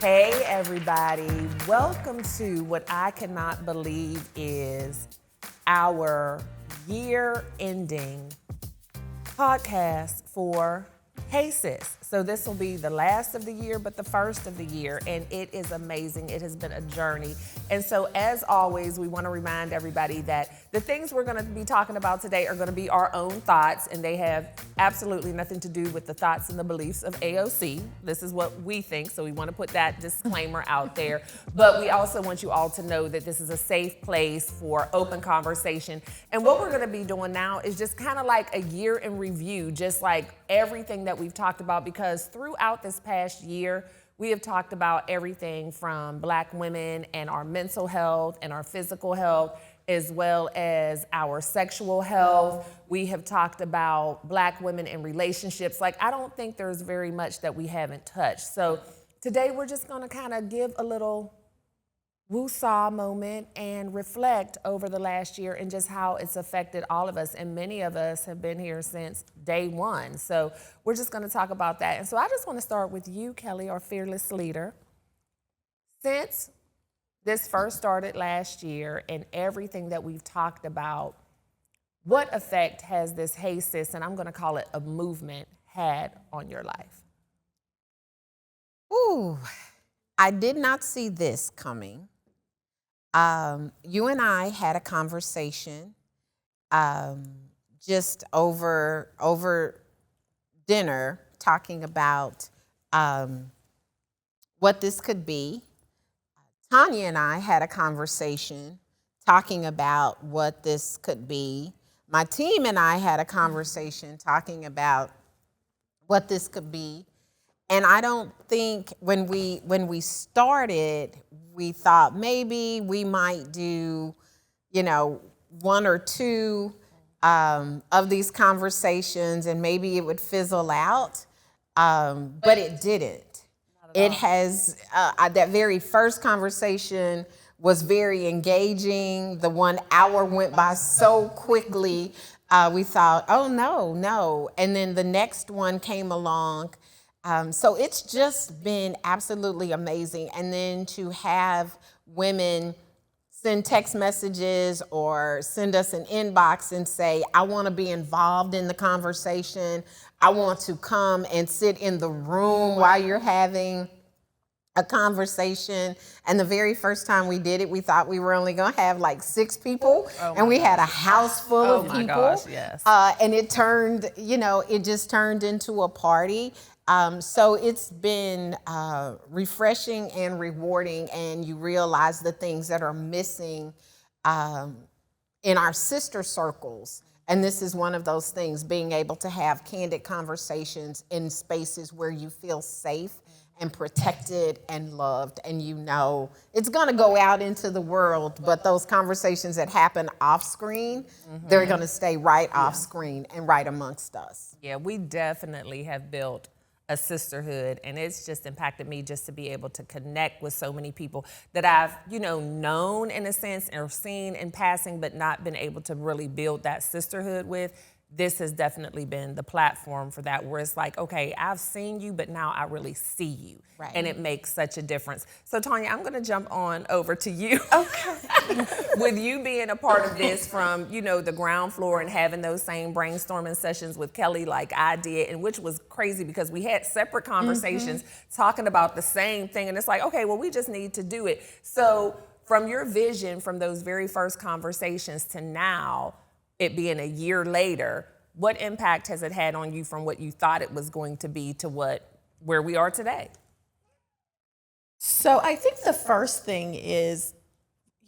Hey everybody, welcome to what I cannot believe is our year-ending podcast for Hey Sis. So this will be the last of the year, but the first of the year, and it is amazing. It has been a journey. And so as always, we want to remind everybody that the things we're going to be talking about today are going to be our own thoughts, and they have absolutely nothing to do with the thoughts and the beliefs of AOC. This is what we think, so we want to put that disclaimer out there. But we also want you all to know that this is a safe place for open conversation. And what we're going to be doing now is just kind of like a year in review, just like everything that we've talked about, because throughout this past year, we have talked about everything from Black women and our mental health and our physical health, as well as our sexual health. We have talked about Black women in relationships. Like, I don't think there's very much that we haven't touched. So today we're just gonna kind of give a little woo-saw moment and reflect over the last year and just how it's affected all of us. And many of us have been here since day one. So we're just gonna talk about that. And so I just wanna start with you, Kelly, our fearless leader. Since this first started last year and everything that we've talked about, what effect has this Hey Sis, and I'm gonna call it a movement, had on your life? Ooh, I did not see this coming. You and I had a conversation just over dinner, talking about what this could be. Tonya and I had a conversation talking about what this could be. My team and I had a conversation talking about what this could be. And I don't think when we started, we thought maybe we might do, one or two of these conversations, and maybe it would fizzle out, but it didn't. It has, that very first conversation was very engaging. The 1 hour went by so quickly. We thought, oh, no. And then the next one came along. So it's just been absolutely amazing. And then to have women send text messages or send us an inbox and say, I want to be involved in the conversation. I want to come and sit in the room while you're having a conversation. And the very first time we did it, we thought we were only going to have like 6 people, and we had a house full of people. Oh my gosh, yes. And it turned, it just turned into a party. So it's been refreshing and rewarding, and you realize the things that are missing in our sister circles. And this is one of those things, being able to have candid conversations in spaces where you feel safe and protected and loved, and it's gonna go out into the world, but those conversations that happen off screen, they're gonna stay right off screen and right amongst us. Yeah, we definitely have built a sisterhood, and it's just impacted me just to be able to connect with so many people that I've, known in a sense or seen in passing, but not been able to really build that sisterhood with. This has definitely been the platform for that, where it's like, okay, I've seen you, but now I really see you. Right. And it makes such a difference. So Tonya, I'm gonna jump on over to you. Okay. With you being a part of this from, the ground floor and having those same brainstorming sessions with Kelly like I did, and which was crazy because we had separate conversations talking about the same thing. And it's like, okay, well, we just need to do it. So from your vision, from those very first conversations to now, it being a year later, what impact has it had on you from what you thought it was going to be to where we are today? So I think the first thing is,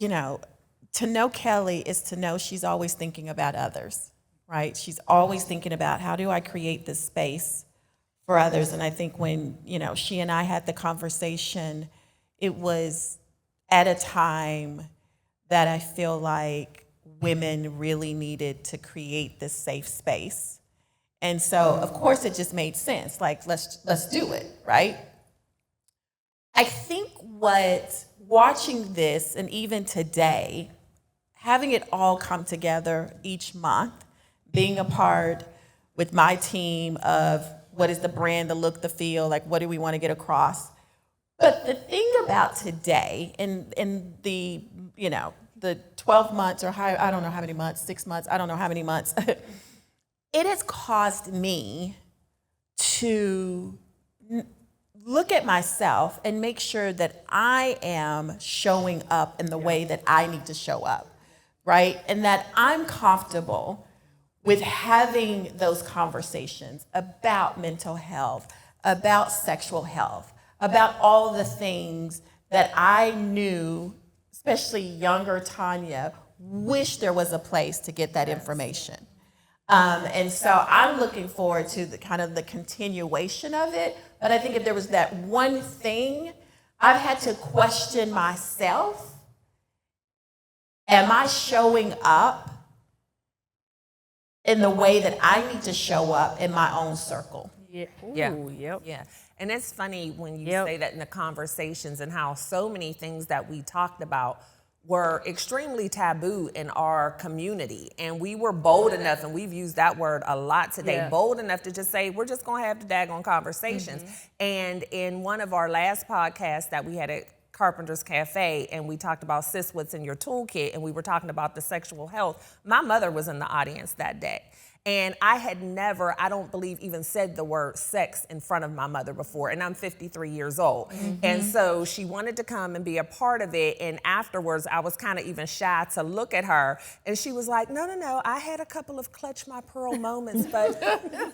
to know Kelly is to know she's always thinking about others, right? She's always thinking about, how do I create this space for others? And I think when, she and I had the conversation, it was at a time that I feel like women really needed to create this safe space. And so, of course, it just made sense. Like, let's do it, right? I think watching this, and even today, having it all come together each month, being a part with my team of what is the brand, the look, the feel, like what do we want to get across? But the thing about today, in the, the 12 months or how, I don't know how many months, 6 months, I don't know how many months, it has caused me to look at myself and make sure that I am showing up in the way that I need to show up, right? And that I'm comfortable with having those conversations about mental health, about sexual health, about all the things that I knew, especially younger Tonya, wish there was a place to get that information. And so I'm looking forward to the kind of the continuation of it. But I think if there was that one thing, I've had to question myself. Am I showing up in the way that I need to show up in my own circle? Yeah. Ooh, yep. Yeah. And it's funny when you Yep. say that in the conversations and how so many things that we talked about were extremely taboo in our community. And we were bold enough, and we've used that word a lot today, Yeah. bold enough to just say, we're just gonna have the daggone conversations. And in one of our last podcasts that we had at Carpenter's Cafe, and we talked about Sis, what's in your toolkit, and we were talking about the sexual health, my mother was in the audience that day. And I had never, I don't believe, even said the word sex in front of my mother before, and I'm 53 years old. And so she wanted to come and be a part of it, and afterwards I was kind of even shy to look at her, and she was like, no, I had a couple of clutch my pearl moments, but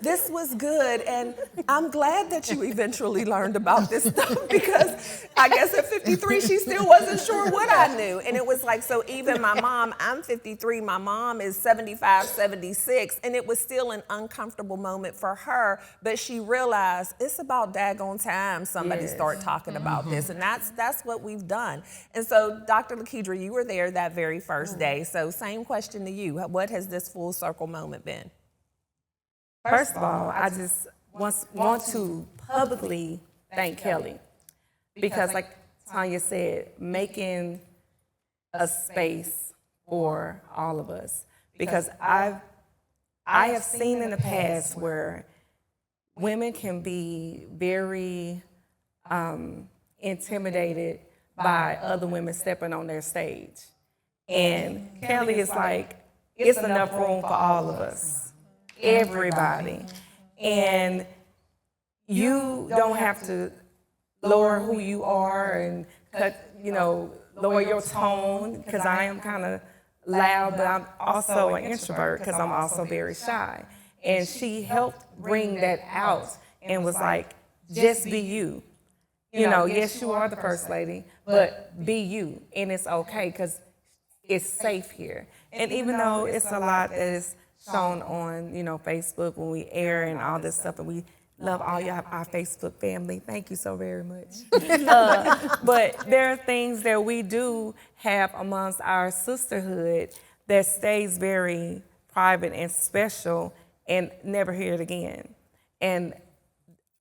this was good, and I'm glad that you eventually learned about this stuff, because I guess at 53 she still wasn't sure what I knew. And it was like, so even my mom, I'm 53, my mom is 75, 76, and it was still an uncomfortable moment for her, but she realized it's about daggone time somebody start talking about this, and that's what we've done. And so, Dr. LaKedra, you were there that very first day, so same question to you. What has this full circle moment been? First of all, I just want to publicly thank Kelly, because like Tonya said, making a space for all of us, because I have seen in the past where women can be very intimidated by other women stepping on their stage. And Kelly is like, it's enough room for all of us, everybody. And you don't have to lower who you are and lower your tone, because I am kind of loud, but I'm also an introvert because I'm also very shy. And she helped bring that out and was like, just be you. Yes, you are the first lady, but be you. And it's okay because it's safe here. And even though it's a lot that is shown on, Facebook when we air and all this stuff, and we love all our Facebook family. Thank you so very much. But there are things that we do have amongst our sisterhood that stays very private and special and never hear it again. And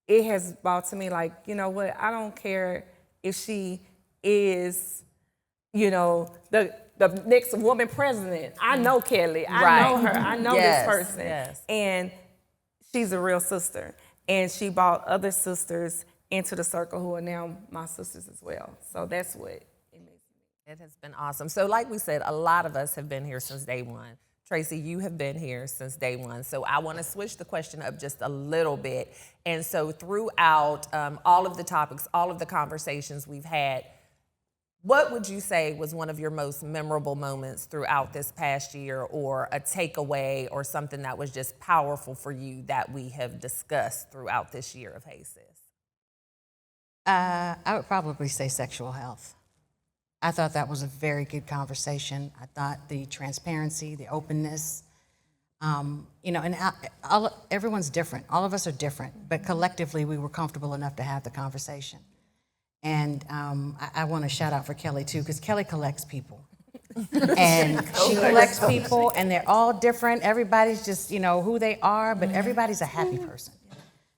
it has brought to me like, you know what, I don't care if she is, the next woman president. I know Kelly. I know her. I know this person. Yes. And she's a real sister. And she brought other sisters into the circle who are now my sisters as well. So that's what it makes me. It has been awesome. So like we said, a lot of us have been here since day one. Tracy, you have been here since day one. So I want to switch the question up just a little bit. And so throughout all of the topics, all of the conversations we've had, what would you say was one of your most memorable moments throughout this past year, or a takeaway or something that was just powerful for you that we have discussed throughout this year of Hey Sis? I would probably say sexual health. I thought that was a very good conversation. I thought the transparency, the openness, and everyone's different. All of us are different, but collectively we were comfortable enough to have the conversation. And I want to shout out for Kelly too, because Kelly collects people. And she collects people, and they're all different. Everybody's just, who they are, but everybody's a happy person.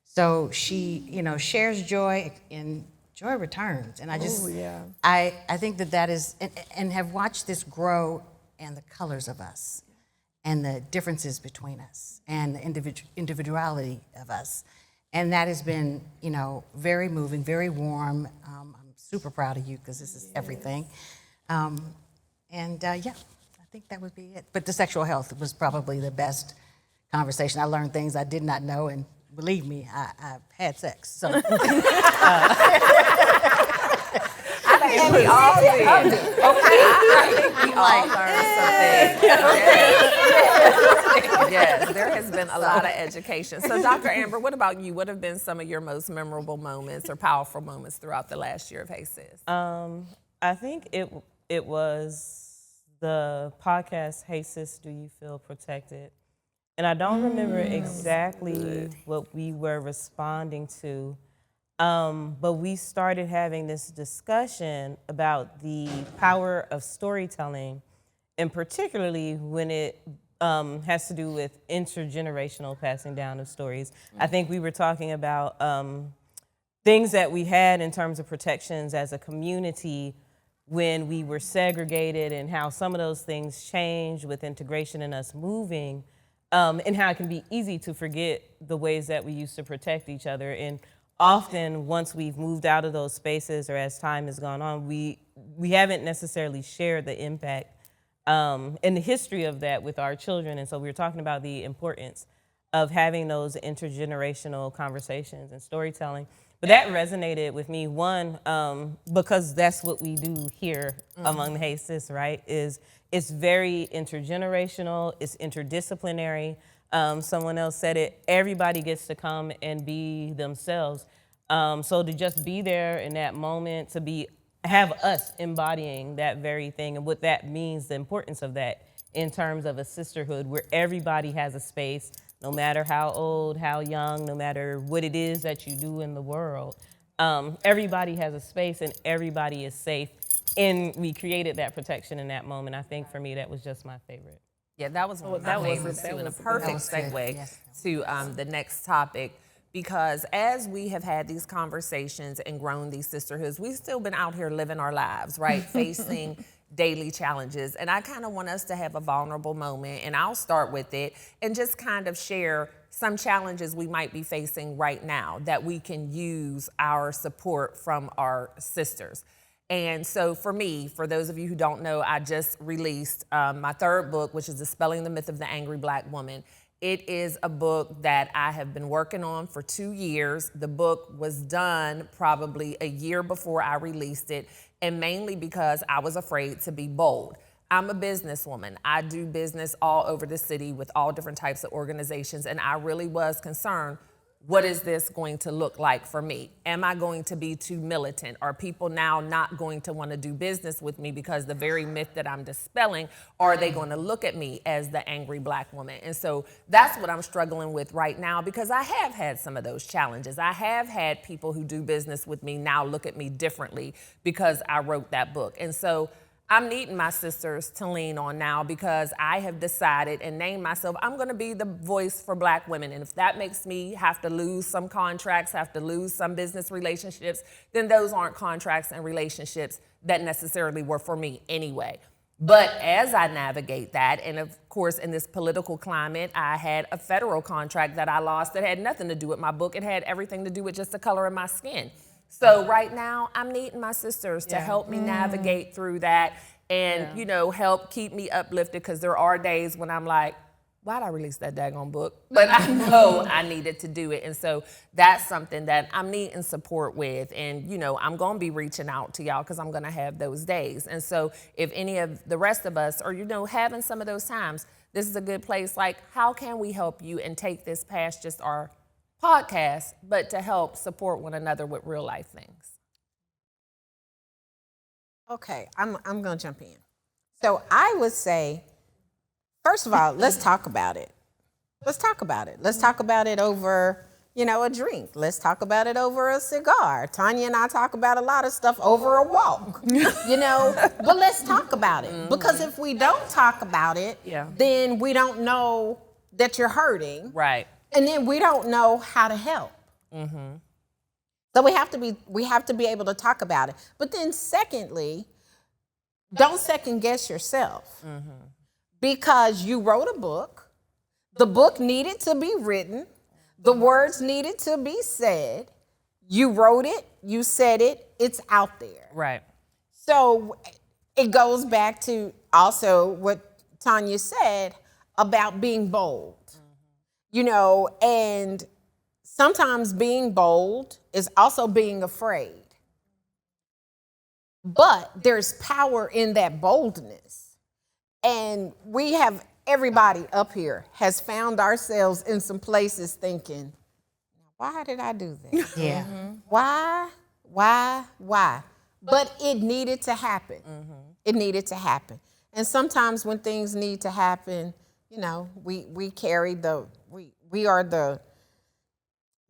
So she, shares joy, and joy returns. And I just, I think that is, and have watched this grow, and the colors of us, and the differences between us, and the individuality of us. And that has been, very moving, very warm. I'm super proud of you because this is everything. I think that would be it. But the sexual health was probably the best conversation. I learned things I did not know, and believe me, I've had sex. So. And we all did. I think we all learned something. Yes, there has been a lot of education. So, Dr. Amber, what about you? What have been some of your most memorable moments or powerful moments throughout the last year of Hey Sis? I think it was the podcast, Hey Sis, Do You Feel Protected? And I don't remember exactly what we were responding to, but we started having this discussion about the power of storytelling, and particularly when it has to do with intergenerational passing down of stories. I think we were talking about things that we had in terms of protections as a community when we were segregated, and how some of those things changed with integration and us moving, and how it can be easy to forget the ways that we used to protect each other. And often, once we've moved out of those spaces or as time has gone on, we haven't necessarily shared the impact and the history of that with our children. And so we were talking about the importance of having those intergenerational conversations and storytelling. But that resonated with me, one, because that's what we do here among the Hey Sis, right? It's very intergenerational, it's interdisciplinary. Someone else said it, everybody gets to come and be themselves. So to just be there in that moment, have us embodying that very thing and what that means, the importance of that in terms of a sisterhood where everybody has a space, no matter how old, how young, no matter what it is that you do in the world. Everybody has a space and everybody is safe. And we created that protection in that moment. I think for me, that was just my favorite. Yeah, that was one of my favorites too, and a perfect segue to the next topic. Because as we have had these conversations and grown these sisterhoods, we've still been out here living our lives, right? Facing daily challenges. And I kind of want us to have a vulnerable moment, and I'll start with it, and just kind of share some challenges we might be facing right now that we can use our support from our sisters. And so for me, for those of you who don't know, I just released my third book, which is Dispelling the Myth of the Angry Black Woman. It is a book that I have been working on for 2 years. The book was done probably a year before I released it, and mainly because I was afraid to be bold. I'm a businesswoman. I do business all over the city with all different types of organizations, and I really was concerned, what is this going to look like for me? Am I going to be too militant? Are people now not going to want to do business with me because the very myth that I'm dispelling, are they going to look at me as the angry Black woman? And so that's what I'm struggling with right now, because I have had some of those challenges. I have had people who do business with me now look at me differently because I wrote that book. And so I'm needing my sisters to lean on now, because I have decided and named myself, I'm going to be the voice for Black women. And if that makes me have to lose some contracts, have to lose some business relationships, then those aren't contracts and relationships that necessarily were for me anyway. But as I navigate that, and of course in this political climate, I had a federal contract that I lost that had nothing to do with my book. It had everything to do with just the color of my skin. So right now, I'm needing my sisters to help me navigate through that and, help keep me uplifted, because there are days when I'm like, why'd I release that daggone book? But I know I needed to do it. And so that's something that I'm needing support with. And, I'm going to be reaching out to y'all, because I'm going to have those days. And so if any of the rest of us are, having some of those times, this is a good place. Like, how can we help you and take this past just our podcast, but to help support one another with real life things? Okay, I'm going to jump in. So I would say, first of all, let's talk about it. Let's talk about it. Let's talk about it over, a drink. Let's talk about it over a cigar. Tonya and I talk about a lot of stuff over a walk, but let's talk about it. Because if we don't talk about it, then we don't know that you're hurting. Right. And then we don't know how to help. So we have to be able to talk about it. But then secondly, don't second guess yourself. Because you wrote a book, the book needed to be written, The words needed to be said. You wrote it, you said it, it's out there. Right. So it goes back to also what Tonya said about being bold. You know, and sometimes being bold is also being afraid. But there's power in that boldness. And we have, everybody up here has found ourselves in some places thinking, why did I do that? Yeah. Why? But it needed to happen. It needed to happen. And sometimes when things need to happen, you know, we carry we are the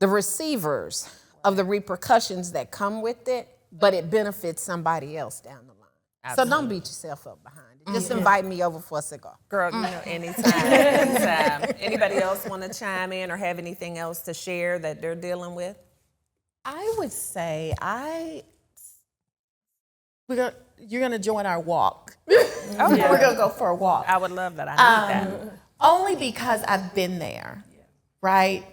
receivers of the repercussions that come with it, but it benefits somebody else down the line. So don't beat yourself up behind it. Just invite me over for a cigar. Girl, you know, anytime. Anybody else want to chime in or have anything else to share that they're dealing with? I would say you're gonna join our walk. We're gonna go for a walk. I would love that. I need that. Only because I've been there, right?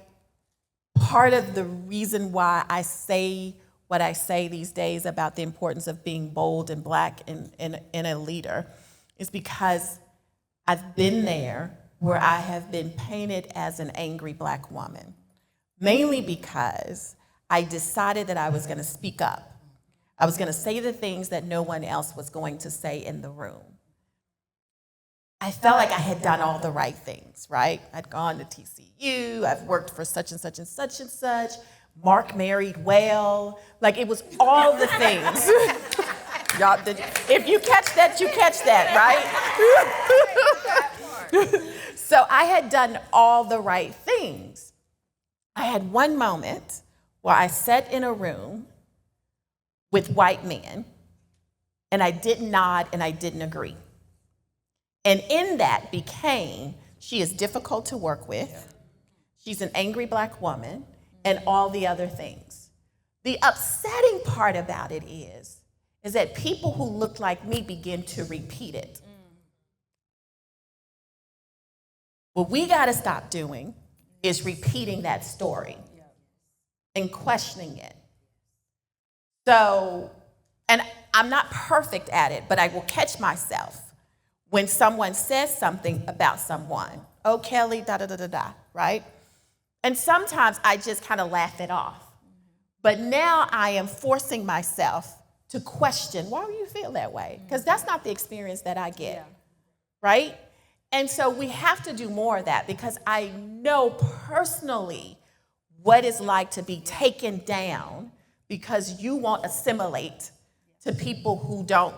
Part of the reason why I say what I say these days about the importance of being bold and Black and a leader is because I've been there where I have been painted as an angry Black woman, mainly because I decided that I was going to speak up. I was going to say the things that no one else was going to say in the room. I felt like I had done all the right things, right? I'd gone to TCU, I've worked for such and such and such and such, Mark married well, like it was all the things. Y'all, if you catch that, you catch that, right? So I had done all the right things. I had one moment where I sat in a room with white men and I didn't nod and I didn't agree. And in that became, she is difficult to work with, she's an angry Black woman, and all the other things. The upsetting part about it is that people who look like me begin to repeat it. What we gotta stop doing is repeating that story and questioning it. So, and I'm not perfect at it, but I will catch myself when someone says something about someone. Oh, Kelly, da-da-da-da-da, right? And sometimes I just kind of laugh it off. But now I am forcing myself to question, why do you feel that way? Because that's not the experience that I get, right? And so we have to do more of that because I know personally what it's like to be taken down because you won't assimilate to people who don't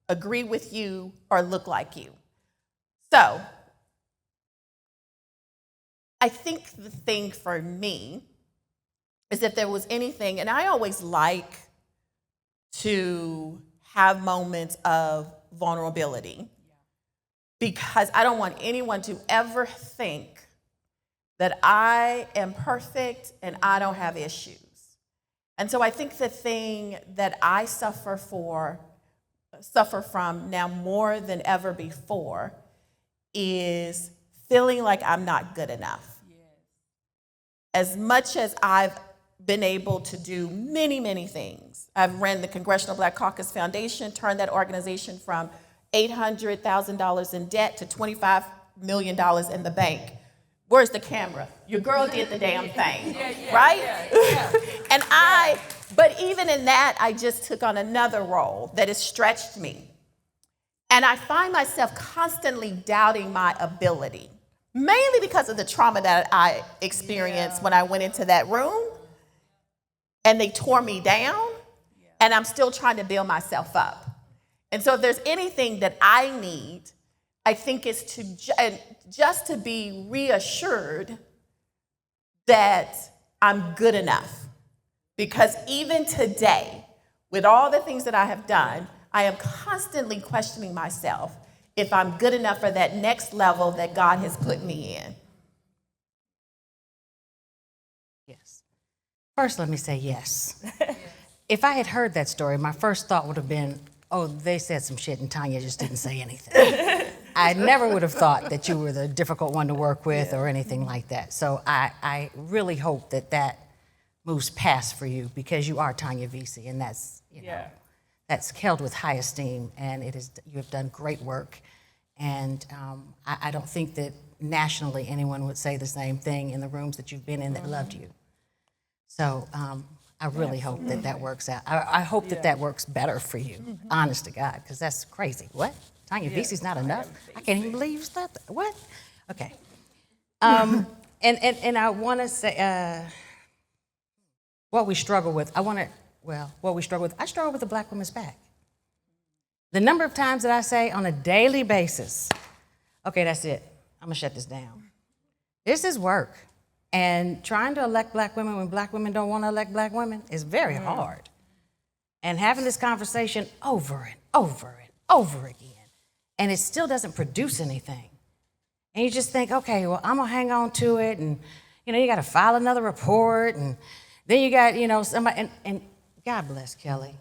agree with you or look like you. So I think the thing for me is if there was anything, and I always like to have moments of vulnerability because I don't want anyone to ever think that I am perfect and I don't have issues. And so I think the thing that I suffer from now more than ever before is feeling like I'm not good enough. As much as I've been able to do many, many things. I've ran the Congressional Black Caucus Foundation, turned that organization from $800,000 in debt to $25 million in the bank. Where's the camera? Your girl did the damn thing, right? And but even in that, I just took on another role that has stretched me. And I find myself constantly doubting my ability, mainly because of the trauma that I experienced when I went into that room and they tore me down and I'm still trying to build myself up. And so if there's anything that I need, I think it's to just to be reassured that I'm good enough. Because even today, with all the things that I have done, I am constantly questioning myself if I'm good enough for that next level that God has put me in. Yes. First, let me say yes. If I had heard that story, my first thought would have been, oh, they said some shit and Tonya just didn't say anything. I never would have thought that you were the difficult one to work with or anything like that. So I really hope that that moves past for you, because you are Tonya Veasey, and that's, that's held with high esteem, and it is, you have done great work. And I don't think that nationally anyone would say the same thing in the rooms that you've been in that loved you. So I really hope that that works out. I hope that that works better for you, honest to God, because that's crazy. What? Tonya Veasey's not enough? I can't even believe you slept. What? Okay. And I want to say what we struggle with. What we struggle with. I struggle with the Black woman's back. The number of times that I say on a daily basis, okay, that's it. I'm going to shut this down. This is work. And trying to elect Black women when Black women don't want to elect Black women is very hard. And having this conversation over and over and over again, and it still doesn't produce anything. And you just think, okay, well, I'm going to hang on to it. And, you got to file another report. And then you got, somebody, and God bless Kelly.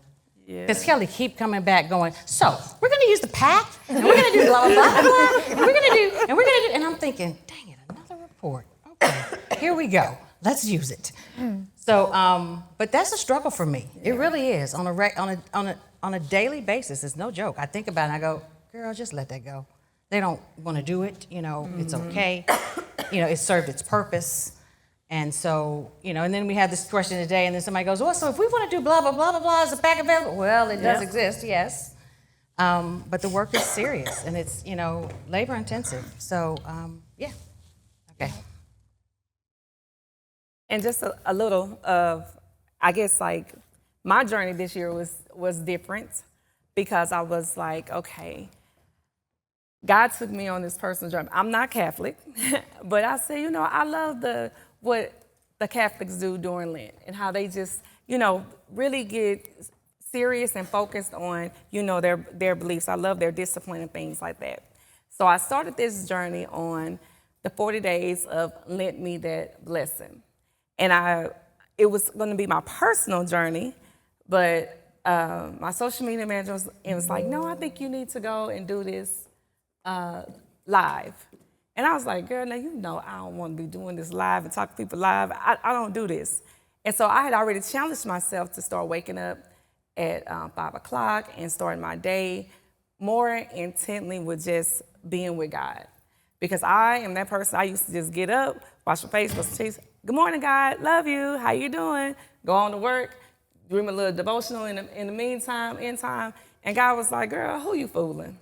Because Kelly keep coming back going, so we're going to use the PAC, and we're going to do blah, blah, blah, blah, and we're going to do, and I'm thinking, dang it, another report. Okay, here we go. Let's use it. So, but that's a struggle for me. It really is on a daily basis. It's no joke. I think about it and I go, girl, just let that go. They don't want to do it. It's okay. It served its purpose. And so, and then we have this question today, and then somebody goes, well, so if we want to do blah, blah, blah, blah, blah, is the PAC available? Well, it does exist, yes. But the work is serious, and it's, labor intensive. So, yeah. Okay. And just a little of, I guess, like, my journey this year was different, because I was like, okay, God took me on this personal journey. I'm not Catholic, but I said, I love what the Catholics do during Lent, and how they just, really get serious and focused on, their beliefs. I love their discipline and things like that. So I started this journey on the 40 days of Lent Me That Blessing. And it was going to be my personal journey, but my social media manager was like, no, I think you need to go and do this live. And I was like, girl, now I don't want to be doing this live and talk to people live. I don't do this. And so I had already challenged myself to start waking up at 5 o'clock and starting my day more intently with just being with God. Because I am that person, I used to just get up, wash my face, brush my teeth. Good morning, God, love you, how you doing? Go on to work, do my little devotional in the meantime, in time. And God was like, girl, who you fooling?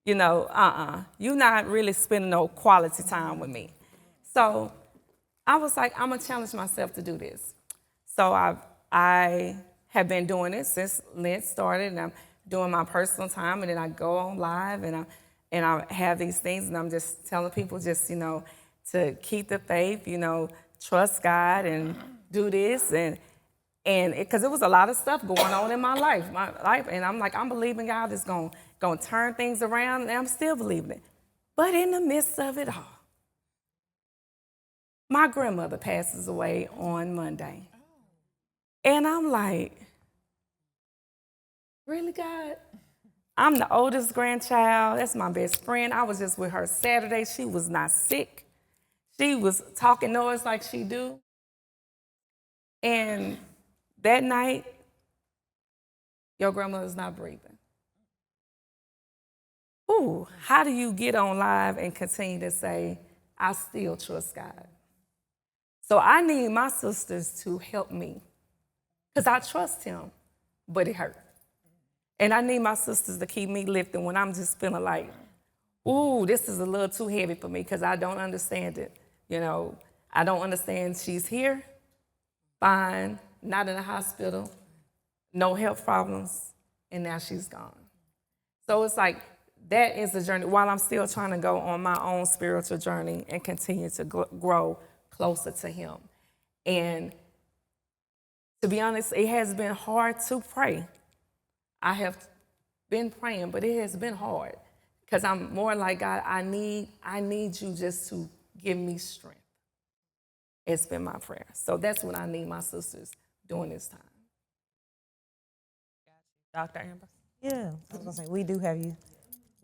You're not really spending no quality time with me. So I was like, I'm gonna challenge myself to do this. So I have been doing it since Lent started, and I'm doing my personal time, and then I go on live, and I have these things, and I'm just telling people just, to keep the faith, trust God and do this, and because it was a lot of stuff going on in my life, and I'm like, I'm believing God is gonna turn things around, and I'm still believing it. But in the midst of it all, my grandmother passes away on Monday. And I'm like, really, God? I'm the oldest grandchild. That's my best friend. I was just with her Saturday. She was not sick. She was talking noise like she do. And that night, your grandmother's not breathing. Ooh, how do you get on live and continue to say, I still trust God? So I need my sisters to help me, because I trust him, but it hurt. And I need my sisters to keep me lifting when I'm just feeling like, ooh, this is a little too heavy for me, because I don't understand it. I don't understand she's here, fine, not in the hospital, no health problems, and now she's gone. So it's like, that is a journey, while I'm still trying to go on my own spiritual journey and continue to grow closer to him. And to be honest, it has been hard to pray. I have been praying, but it has been hard, because I'm more like, God, I need you just to give me strength. It's been my prayer. So that's what I need my sisters during this time. Dr. Amber? Yeah, I was gonna say, we do have you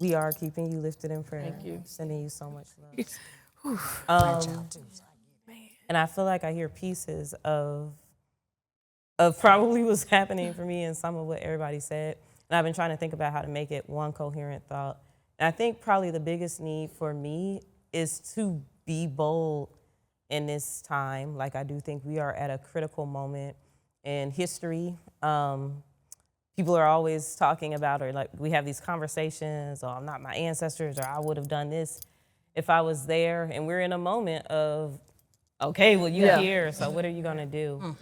We are keeping you lifted in prayer. Thank you. Sending you so much love. And I feel like I hear pieces of probably what's happening for me and some of what everybody said. And I've been trying to think about how to make it one coherent thought. And I think probably the biggest need for me is to be bold in this time. Like, I do think we are at a critical moment in history. People are always talking about, or like we have these conversations, oh, I'm not my ancestors, or I would have done this if I was there. And we're in a moment of, okay, well, you're here, so what are you gonna do?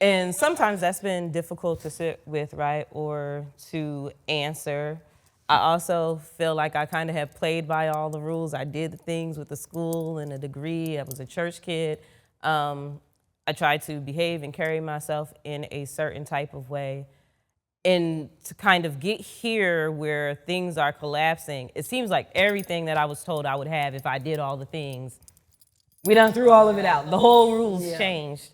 And sometimes that's been difficult to sit with, right, or to answer. I also feel like I kind of have played by all the rules. I did the things with the school and a degree. I was a church kid. I tried to behave and carry myself in a certain type of way. And to kind of get here where things are collapsing, it seems like everything that I was told I would have if I did all the things, we done threw all of it out. The whole rules changed.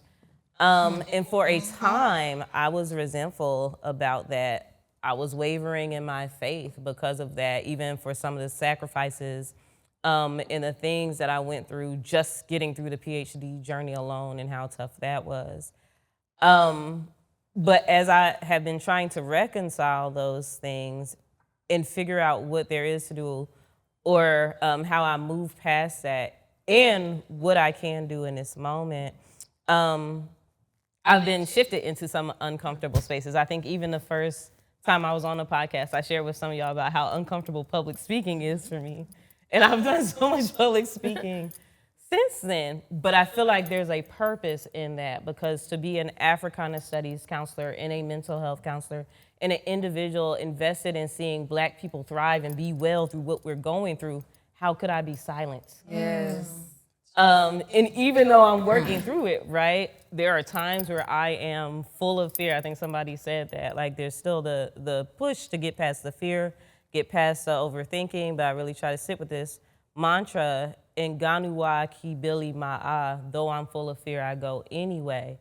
And for a time, I was resentful about that. I was wavering in my faith because of that, even for some of the sacrifices and the things that I went through just getting through the PhD journey alone and how tough that was. But as I have been trying to reconcile those things and figure out what there is to do or how I move past that and what I can do in this moment, I've been shifted into some uncomfortable spaces. I think even the first time I was on the podcast, I shared with some of y'all about how uncomfortable public speaking is for me. And I've done so much public speaking since then, but I feel like there's a purpose in that, because to be an Africana studies counselor and a mental health counselor and an individual invested in seeing Black people thrive and be well through what we're going through, how could I be silent? Yes. And even though I'm working through it, right, there are times where I am full of fear. I think somebody said that, like there's still the push to get past the fear, get past the overthinking, but I really try to sit with this mantra, Nganuwa ki bili ma'a, though I'm full of fear, I go anyway.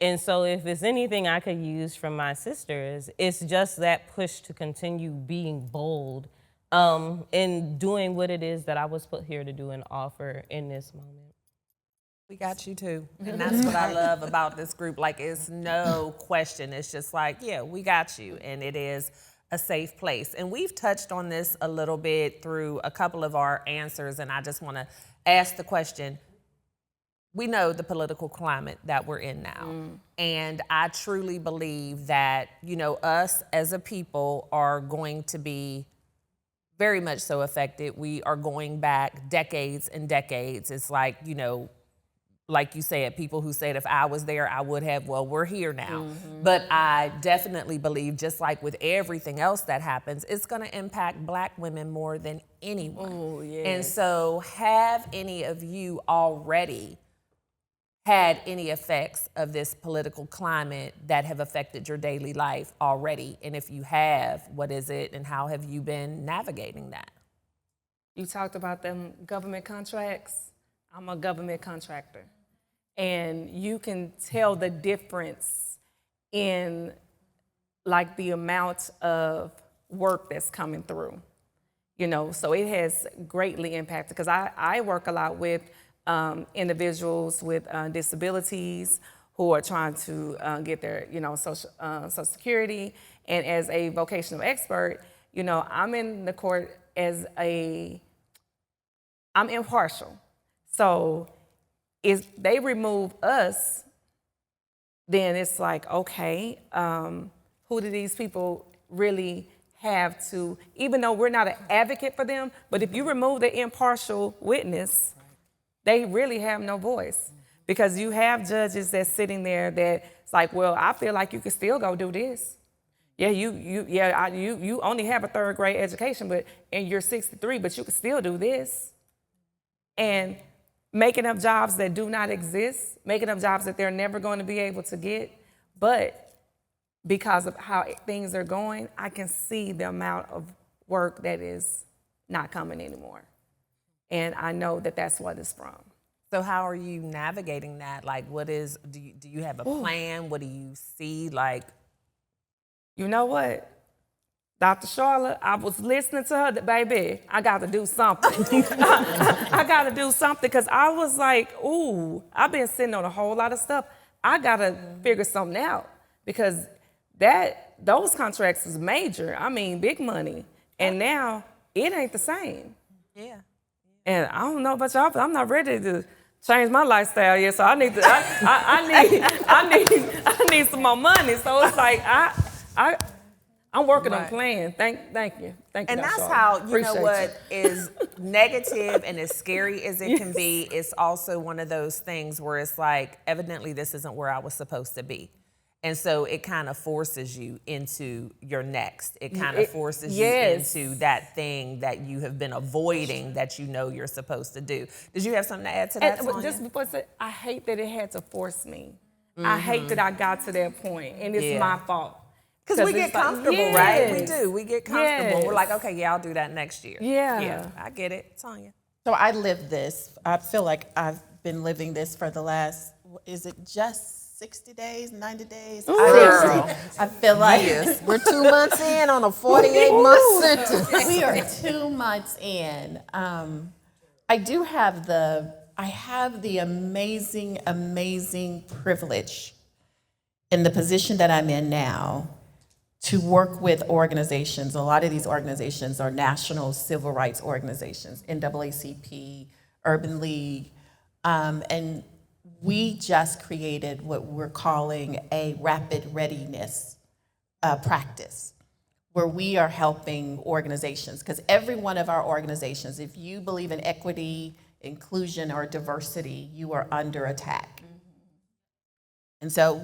And so if it's anything I could use from my sisters, it's just that push to continue being bold in doing what it is that I was put here to do and offer in this moment. We got you too. And that's what I love about this group. Like, it's no question. It's just like, yeah, we got you. And it is a safe place. And we've touched on this a little bit through a couple of our answers. And I just want to ask the question. We know the political climate that we're in now. And I truly believe that, you know, us as a people are going to be very much so affected. We are going back decades and decades. It's like, you know, like you said, people who said if I was there, I would have, well, we're here now. But I definitely believe, just like with everything else that happens, it's gonna impact Black women more than anyone. Oh, yes. And so have any of you already had any effects of this political climate that have affected your daily life already? And if you have, what is it and how have you been navigating that? You talked about them government contracts. I'm a government contractor. And you can tell the difference in like the amount of work that's coming through. You know, so it has greatly impacted, because I work a lot with individuals with disabilities who are trying to get their, you know, social security. And as a vocational expert, you know, I'm in the court as I'm impartial. So if they remove us, then it's like, okay, who do these people really have to, even though we're not an advocate for them, but if you remove the impartial witness, they really have no voice. Because you have judges that's sitting there that's like, well, I feel like you could still go do this. Yeah, you only have a third grade education, and you're 63, but you could still do this. And making up jobs that do not exist, making up jobs that they're never going to be able to get. But because of how things are going, I can see the amount of work that is not coming anymore. And I know that that's what it's from. So how are you navigating that? Like, do you have a plan? What do you see? Like, you know what? Dr. Charlotte, I was listening to her, baby, I got to do something. I got to do something because I was like, ooh, I've been sitting on a whole lot of stuff. I got to figure something out because those contracts is major. I mean, big money. And now it ain't the same. Yeah. And I don't know about y'all, but I'm not ready to change my lifestyle yet. So I need to, I need some more money. So it's like, I'm working on a plan. Thank you. Thank you. And Dr. that's Charlotte. how, you Appreciate know what, is negative and as scary as it can be, it's also one of those things where it's like, evidently this isn't where I was supposed to be. And so it kind of forces you into your next. It kind of forces you into that thing that you have been avoiding that you know you're supposed to do. Did you have something to add to that, Tonya? Just before I say, I hate that it had to force me. I hate that I got to that point, and it's my fault. Because we get comfortable, right? We do. We get comfortable. We're like, okay, yeah, I'll do that next year. Yeah, I get it. Tonya. So I live this. I feel like I've been living this for the last, is it just 60 days, 90 days? I feel like We're 2 months in on a 48-month sentence. we are 2 months in. I have the amazing privilege in the position that I'm in now to work with organizations. A lot of these organizations are national civil rights organizations, NAACP, Urban League, and we just created what we're calling a rapid readiness practice, where we are helping organizations, because every one of our organizations, if you believe in equity, inclusion, or diversity, you are under attack. And so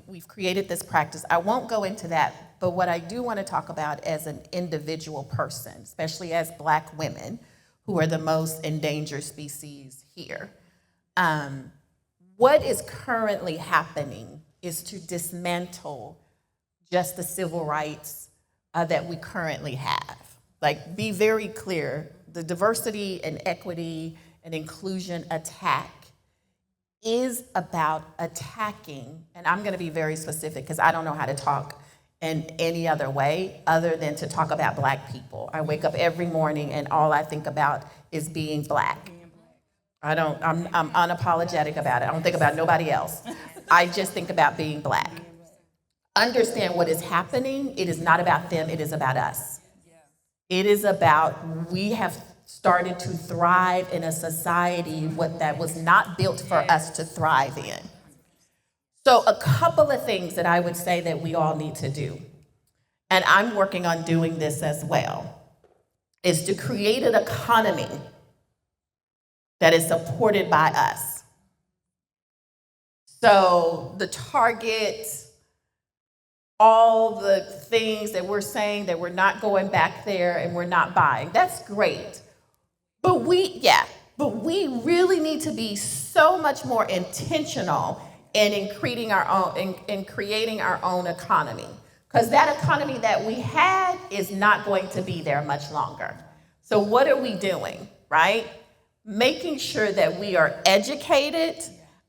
we've created this practice. I won't go into that, but what I do want to talk about as an individual person, especially as Black women, who are the most endangered species here, what is currently happening is to dismantle just the civil rights that we currently have. Like, be very clear, the diversity and equity and inclusion attack is about attacking, and I'm gonna be very specific because I don't know how to talk in any other way other than to talk about Black people. I wake up every morning and all I think about is being Black. I'm unapologetic about it. I don't think about nobody else. I just think about being Black. Understand what is happening. It is not about them, it is about us. It is about, we have started to thrive in a society that was not built for us to thrive in. So a couple of things that I would say that we all need to do, and I'm working on doing this as well, is to create an economy that is supported by us. So the Target, all the things that we're saying that we're not going back there and we're not buying, that's great. But we really need to be so much more intentional in creating our own economy. Because that economy that we had is not going to be there much longer. So what are we doing, right? Making sure that we are educated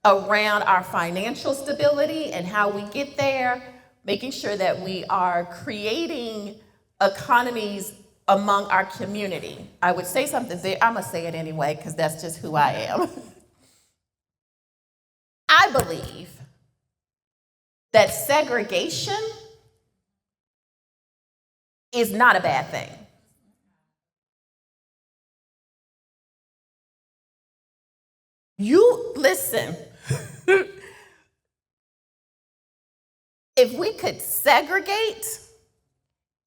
around our financial stability and how we get there, making sure that we are creating economies among our community. I would say something there, I'm gonna say it anyway, because that's just who I am. I believe that segregation is not a bad thing. You listen, if we could segregate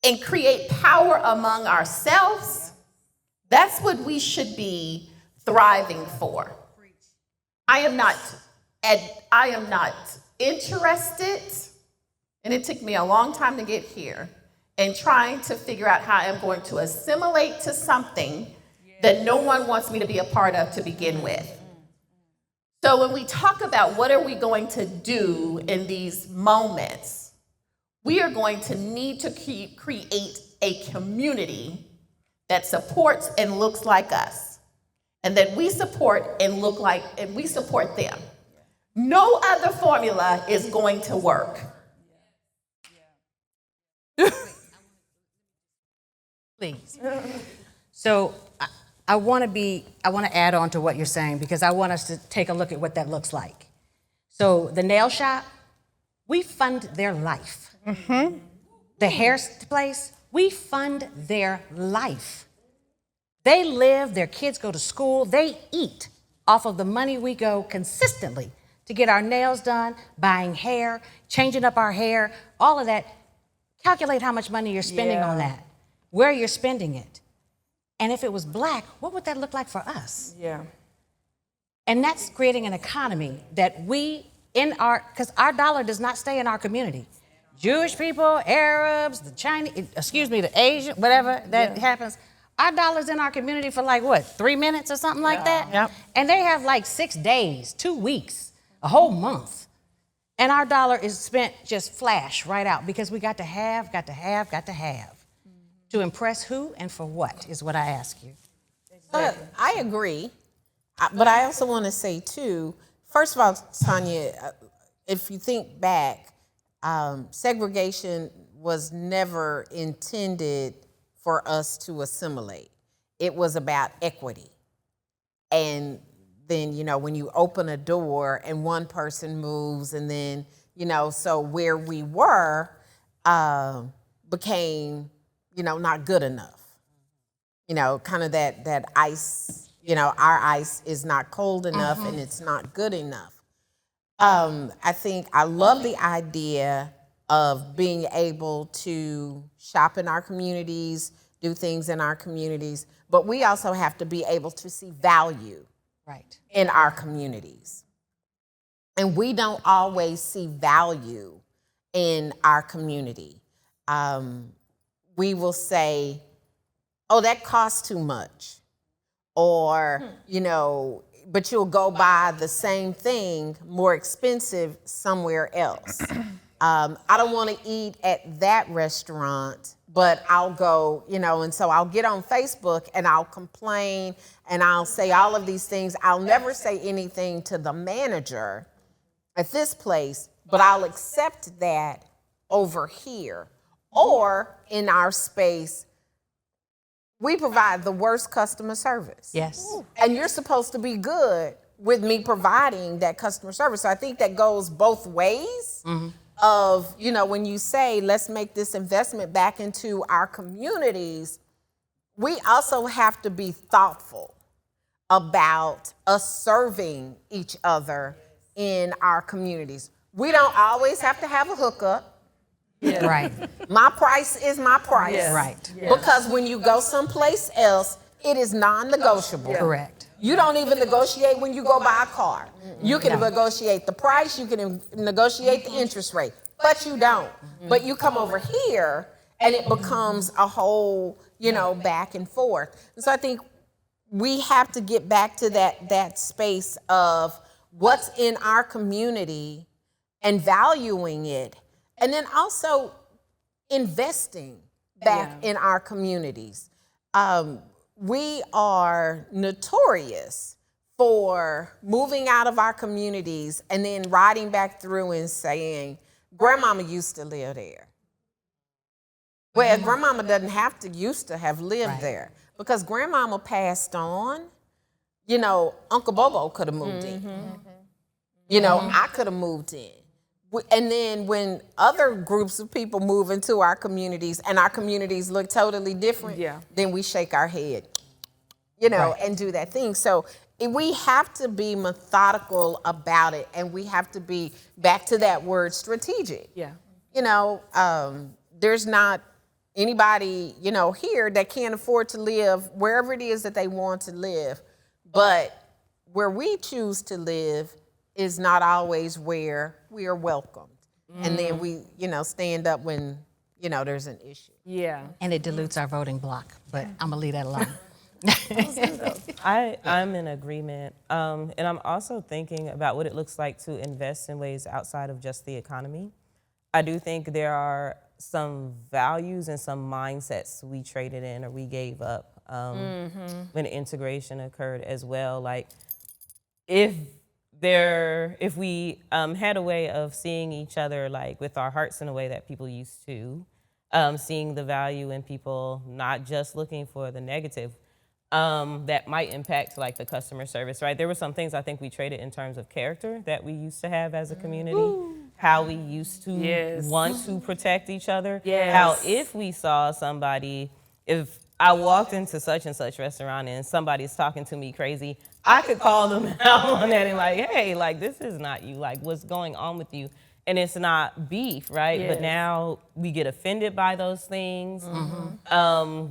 and create power among ourselves, that's what we should be thriving for. I am not interested, and it took me a long time to get here, in trying to figure out how I'm going to assimilate to something that no one wants me to be a part of to begin with. So when we talk about what are we going to do in these moments, we are going to need to create a community that supports and looks like us, and that we support and look like, and we support them. No other formula is going to work. please. So I want to add on to what you're saying because I want us to take a look at what that looks like. So the nail shop, we fund their life. Mm-hmm. The hair place, we fund their life. They live, their kids go to school, they eat off of the money we go consistently to get our nails done, buying hair, changing up our hair, all of that. Calculate how much money you're spending on that, where you're spending it. And if it was black, what would that look like for us? Yeah. And that's creating an economy that because our dollar does not stay in our community. Jewish people, Arabs, the Chinese, the Asian, whatever that happens, our dollar's in our community for 3 minutes or something like that? Yep. And they have 6 days, 2 weeks, a whole month. And our dollar is spent just flash right out because we got to have. To impress who and for what is what I ask you. I agree, but I also want to say too, first of all, Tonya, if you think back, segregation was never intended for us to assimilate. It was about equity. And then, when you open a door and one person moves and then, so where we were became, not good enough. Kind of that ice, our ice is not cold enough and it's not good enough. I think I love the idea of being able to shop in our communities, do things in our communities, but we also have to be able to see value in our communities. And we don't always see value in our community. We will say, oh, that costs too much. Or, but you'll go buy the same thing more expensive somewhere else. I don't want to eat at that restaurant, but I'll go, and so I'll get on Facebook and I'll complain and I'll say all of these things. I'll never say anything to the manager at this place, but I'll accept that over here. Or in our space, we provide the worst customer service. Yes. And you're supposed to be good with me providing that customer service. So I think that goes both ways of, when you say, let's make this investment back into our communities, we also have to be thoughtful about us serving each other in our communities. We don't always have to have a hookup. Yeah. Right. My price is my price. Yes. Right. Yes. Because when you go someplace else, it is non-negotiable. Yeah. Correct. You don't even negotiate when you go buy a car. You can negotiate the price, you can negotiate the interest rate, but you don't. But you come over here and it becomes a whole, back and forth. And so I think we have to get back to that space of what's in our community and valuing it. And then also investing back in our communities. We are notorious for moving out of our communities and then riding back through and saying, grandmama used to live there. Well, grandmama doesn't have to used to have lived there because grandmama passed on. Uncle Bobo could have moved in. I could have moved in. And then when other groups of people move into our communities and our communities look totally different, then we shake our head, and do that thing. So we have to be methodical about it, and we have to be, back to that word, strategic. Yeah. There's not anybody, here that can't afford to live wherever it is that they want to live. But where we choose to live is not always where we are welcomed. And then we, stand up when, there's an issue. Yeah. And it dilutes our voting block, but I'm gonna leave that alone. I'm in agreement. And I'm also thinking about what it looks like to invest in ways outside of just the economy. I do think there are some values and some mindsets we traded in or we gave up when integration occurred as well. Like if we had a way of seeing each other like with our hearts in a way that people used to, seeing the value in people, not just looking for the negative. That might impact like the customer service, right? There were some things I think we traded in terms of character that we used to have as a community, how we used to want to protect each other, how if we saw somebody, if I walked into such and such restaurant and somebody's talking to me crazy, I could call them out on that and like, hey, like this is not you, like what's going on with you? And it's not beef, right? But now we get offended by those things.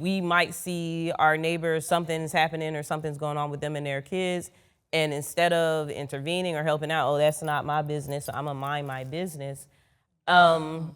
We might see our neighbors, something's happening or something's going on with them and their kids. And instead of intervening or helping out, oh, that's not my business, so I'm gonna mind my business. And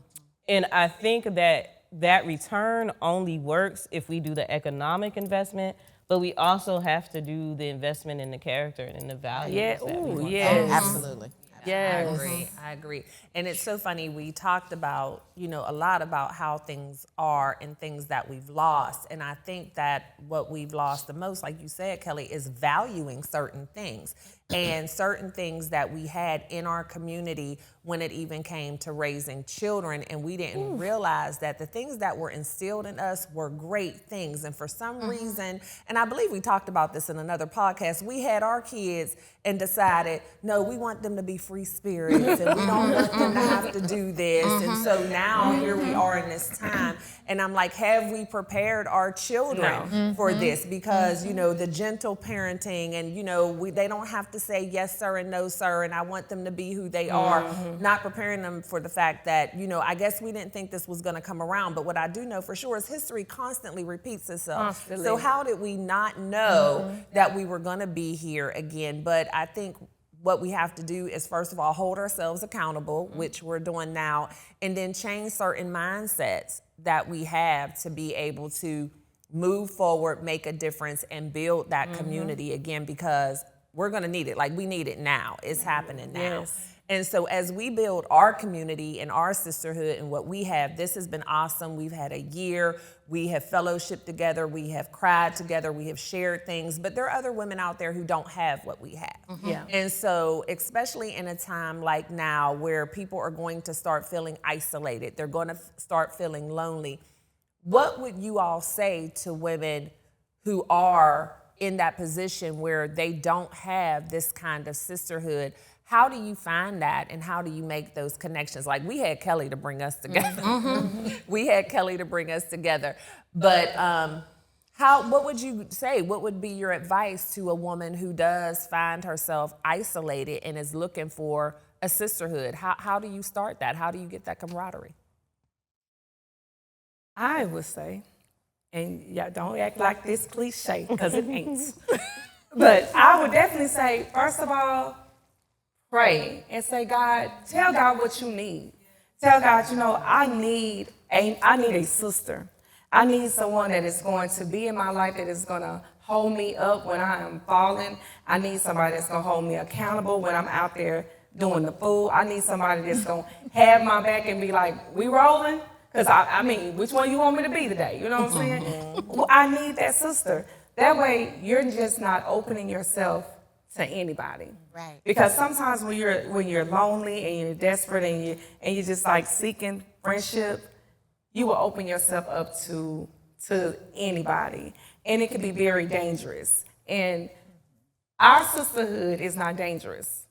I think that return only works if we do the economic investment, but we also have to do the investment in the character and in the values. Absolutely. Yes. I agree. And it's so funny, we talked about, a lot about how things are and things that we've lost. And I think that what we've lost the most, like you said, Kelly, is valuing certain things and certain things that we had in our community when it even came to raising children. And we didn't realize that the things that were instilled in us were great things. And for some reason, and I believe we talked about this in another podcast, we had our kids and decided, no, we want them to be free spirits and we don't want them to have to do this. And so now here we are in this time. And I'm like, have we prepared our children for this? Because, the gentle parenting and, they don't have to say yes, sir, and no, sir. And I want them to be who they are, not preparing them for the fact that, I guess we didn't think this was going to come around. But what I do know for sure is history constantly repeats itself. So how did we not know that we were going to be here again? But I think what we have to do is, first of all, hold ourselves accountable, which we're doing now, and then change certain mindsets that we have to be able to move forward, make a difference, and build that community again, because we're going to need it. Like, we need it now. It's happening now. And so as we build our community and our sisterhood and what we have, this has been awesome. We've had a year. We have fellowshiped together. We have cried together. We have shared things. But there are other women out there who don't have what we have. And so especially in a time like now where people are going to start feeling isolated, they're going to start feeling lonely, what would you all say to women who are in that position where they don't have this kind of sisterhood? How do you find that, and how do you make those connections? Like, we had Kelly to bring us together. We had Kelly to bring us together. But what would you say? What would be your advice to a woman who does find herself isolated and is looking for a sisterhood? How do you start that? How do you get that camaraderie? I would say, and yeah, don't act like this cliche, because it ain't. But I would definitely say, first of all, pray and say, God, tell God what you need. Tell God, I need a sister. I need someone that is going to be in my life, that is going to hold me up when I am falling. I need somebody that's going to hold me accountable when I'm out there doing the fool. I need somebody that's going to have my back and be like, we rolling? Because, I mean, which one you want me to be today? You know what I'm saying? Well, I need that sister. That way, you're just not opening yourself to anybody. Right. Because sometimes when you're lonely and you're desperate and you're just like seeking friendship, you will open yourself up to anybody. And it can be very dangerous. And our sisterhood is not dangerous,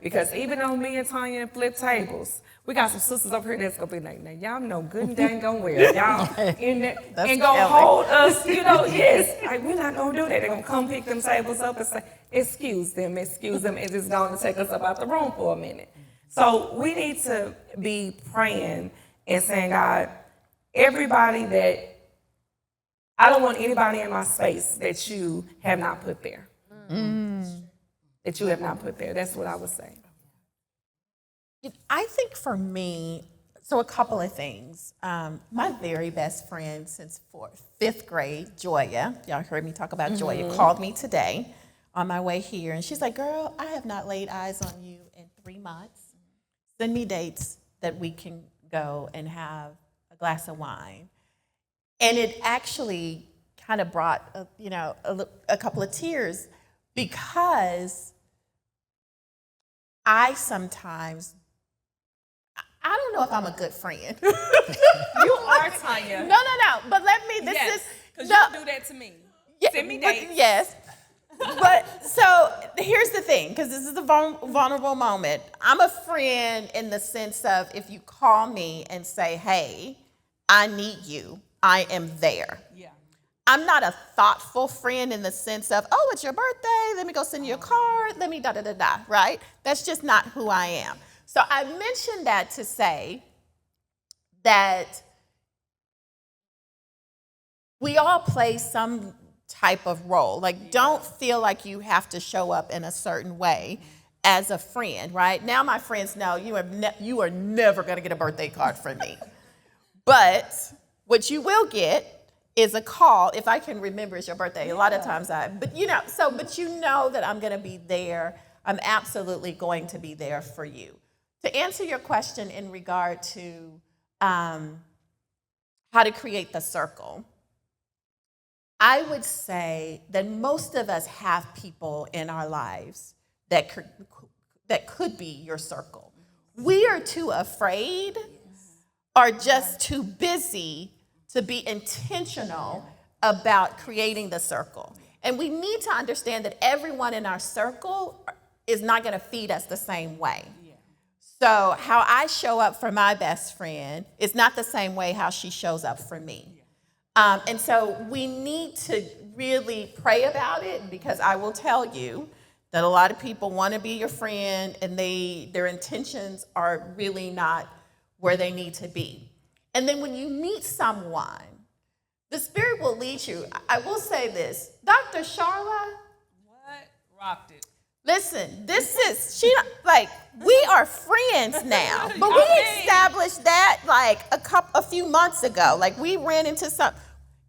because even though me and Tonya flip tables, we got some sisters up here that's gonna be like, now y'all know good and dang gonna wear y'all in there and gonna hold us, yes. Like, we're not gonna do that. They're gonna come pick them tables up and say, excuse them, and it's gonna take us up out the room for a minute. So we need to be praying and saying, God, everybody that, I don't want anybody in my space that you have not put there. That you have not put there. That's what I would say. I think for me, so a couple of things. My very best friend since fifth grade, Joya, y'all heard me talk about Joya, called me today on my way here. And she's like, girl, I have not laid eyes on you in 3 months. Send me dates that we can go and have a glass of wine. And it actually kind of brought, a couple of tears, because I sometimes, I don't know if I'm a good friend. You are, Tonya. No. But let me. Yes, because you do that to me. Send me dates. Yes. But so here's the thing, because this is a vulnerable moment. I'm a friend in the sense of if you call me and say, hey, I need you, I am there. Yeah. I'm not a thoughtful friend in the sense of, oh, it's your birthday, let me go send you a card, let me da-da-da-da, right? That's just not who I am. So I mentioned that to say that we all play some type of role. Like, don't feel like you have to show up in a certain way as a friend, right? Now my friends know you are never going to get a birthday card from me. But what you will get is a call if I can remember it's your birthday. A lot of times but you know that I'm going to be there. I'm absolutely going to be there for you. To answer your question in regard to how to create the circle, I would say that most of us have people in our lives that could be your circle. We are too afraid or just too busy to be intentional about creating the circle. And we need to understand that everyone in our circle is not going to feed us the same way. So how I show up for my best friend is not the same way how she shows up for me. And so we need to really pray about it, because I will tell you that a lot of people want to be your friend and their intentions are really not where they need to be. And then when you meet someone, the Spirit will lead you. I will say this, Dr. Charla. What? Rocked it. Listen, we are friends now, but we established that like a few months ago. Like, we ran into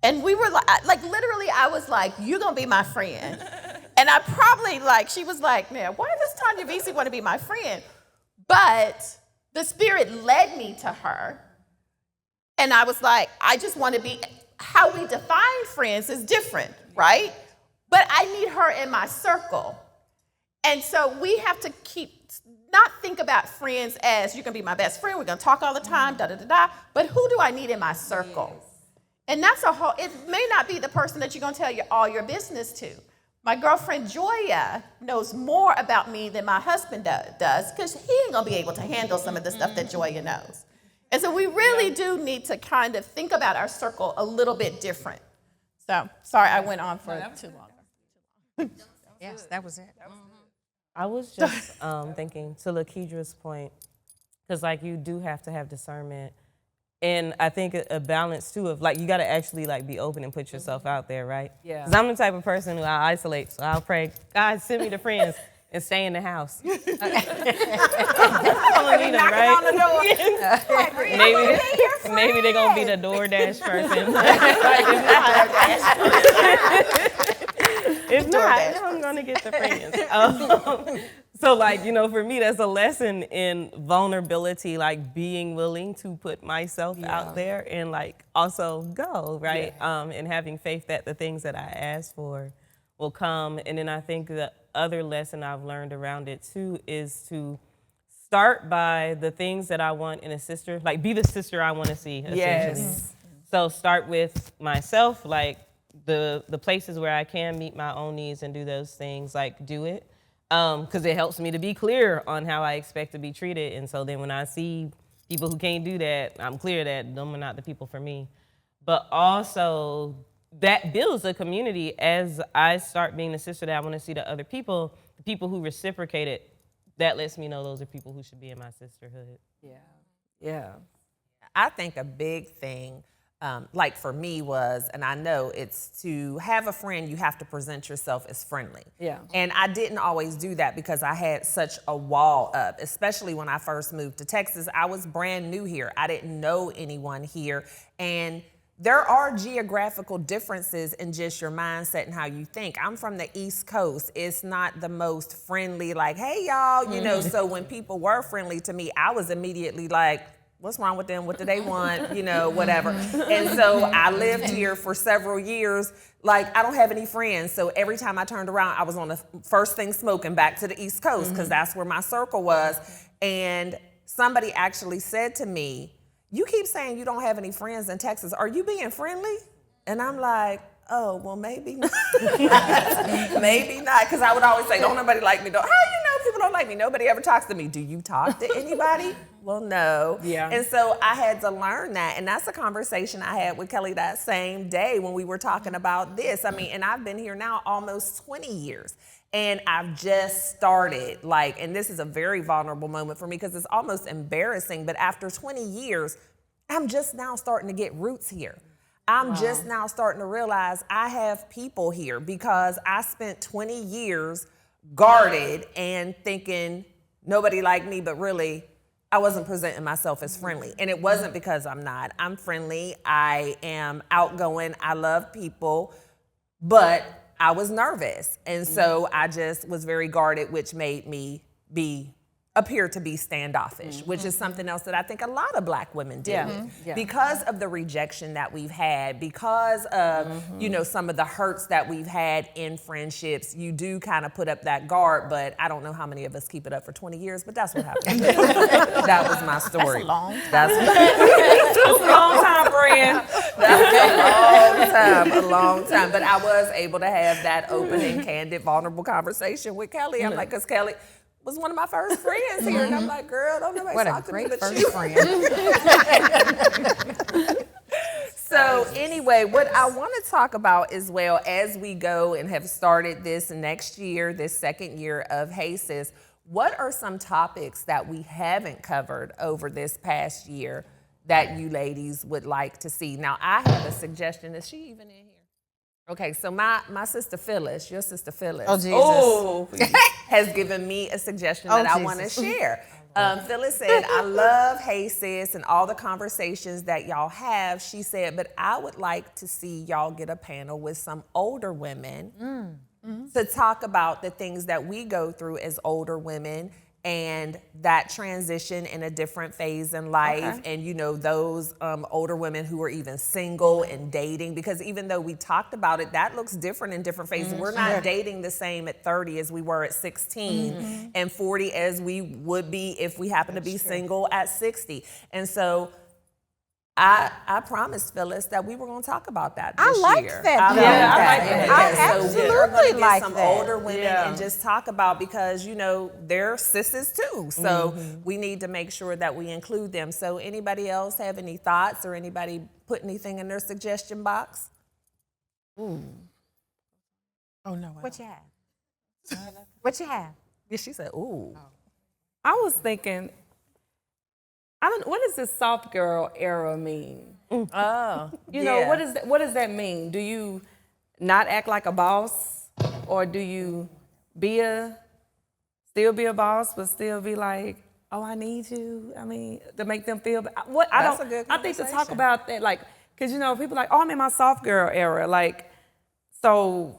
and we were like literally, I was like, you're gonna be my friend. And I probably she was like, man, why does Tonya Veasey want to be my friend? But the Spirit led me to her. And I was like, I just want to be, how we define friends is different, right? But I need her in my circle. And so we have to not think about friends as you're going to be my best friend, we're going to talk all the time, but who do I need in my circle? Yes. And that's it may not be the person that you're going to tell all your business to. My girlfriend Joya knows more about me than my husband does, because he ain't going to be able to handle some of the stuff that Joya knows. And so we really do need to kind of think about our circle a little bit different. So, sorry, I went on for too long. Yes, that was it. I was just thinking to LaKedra's point, because you do have to have discernment, and I think a balance too of you got to actually be open and put yourself out there, right? Yeah. Because I'm the type of person who I isolate, so I'll pray, God, send me the friends and stay in the house. I don't need them, right? On the door. Maybe they're gonna be the DoorDash person. If not, I'm gonna get the friends. So for me, that's a lesson in vulnerability, being willing to put myself out there and also go, right? Yeah. And having faith that the things that I ask for will come. And then I think the other lesson I've learned around it too is to start by the things that I want in a sister, be the sister I want to see, essentially. Yes. So start with myself, the places where I can meet my own needs and do those things, do it. Because it helps me to be clear on how I expect to be treated. And so then when I see people who can't do that, I'm clear that them are not the people for me. But also, that builds a community as I start being the sister that I want to see to other people, the people who reciprocate it, that lets me know those are people who should be in my sisterhood. Yeah. I think a big thing, for me was, and I know it's to have a friend, you have to present yourself as friendly. Yeah. And I didn't always do that because I had such a wall up, especially when I first moved to Texas. I was brand new here. I didn't know anyone here. And there are geographical differences in just your mindset and how you think. I'm from the East Coast. It's not the most friendly, hey, y'all, so when people were friendly to me, I was immediately what's wrong with them? What do they want? Whatever. And so I lived here for several years. I don't have any friends. So every time I turned around, I was on the first thing smoking back to the East Coast because that's where my circle was. And somebody actually said to me, "You keep saying you don't have any friends in Texas. Are you being friendly?" And I'm like, "Oh, well, maybe not." Maybe not, because I would always say, "Don't nobody like me." How people don't like me? Nobody ever talks to me. Do you talk to anybody? Well, no. Yeah. And so I had to learn that. And that's a conversation I had with Kelly that same day when we were talking about this. I mean, and I've been here now almost 20 years. And I've just started, and this is a very vulnerable moment for me because it's almost embarrassing. But after 20 years, I'm just now starting to get roots here. I'm just now starting to realize I have people here because I spent 20 years guarded and thinking nobody liked me, but really I wasn't presenting myself as friendly. And it wasn't because I'm not. I'm friendly. I am outgoing. I love people, but I was nervous. And so I just was very guarded, which made me appear to be standoffish, which is something else that I think a lot of Black women do. Because of the rejection that we've had, because of, some of the hurts that we've had in friendships, you do kind of put up that guard, but I don't know how many of us keep it up for 20 years, but that's what happened. That was my story. That's It's a long time, friend. a long time. But I was able to have that open and candid, vulnerable conversation with Kelly. I'm like, because Kelly was one of my first friends here. And I'm like, girl, don't nobody talk to me but you. What a great friend. So anyway, what I want to talk about as well as we go and have started this next year, this second year of Hey Sis, what are some topics that we haven't covered over this past year that you ladies would like to see? Now, I have a suggestion. Is she even in here? Okay, so my sister Phyllis, your sister Phyllis, has given me a suggestion that I want to share. Phyllis said, "I love Hey Sis and all the conversations that y'all have." She said, "But I would like to see y'all get a panel with some older women to talk about the things that we go through as older women and that transition in a different phase in life, and those older women who are even single and dating, because even though we talked about it, that looks different in different phases. We're not dating the same at 30 as we were at 16 and 40 as we would be if we happen to be single at 60. And so I promised Phyllis that we were going to talk about that this year. I like that. I like that. I So we're going to get like some that. older women and just talk about, because they're sisters too. So we need to make sure that we include them. So anybody else have any thoughts or anybody put anything in their suggestion box? Oh no. What you have? What you have? Yeah, she said, "Ooh." I was thinking, what does this soft girl era mean? Oh, What does that mean? Do you not act like a boss, or do you still be a boss, but still be like, "Oh, I need you"? I mean, to make them feel. That's a good I think to talk conversation. about that, because people are like, "Oh, I'm in my soft girl era." So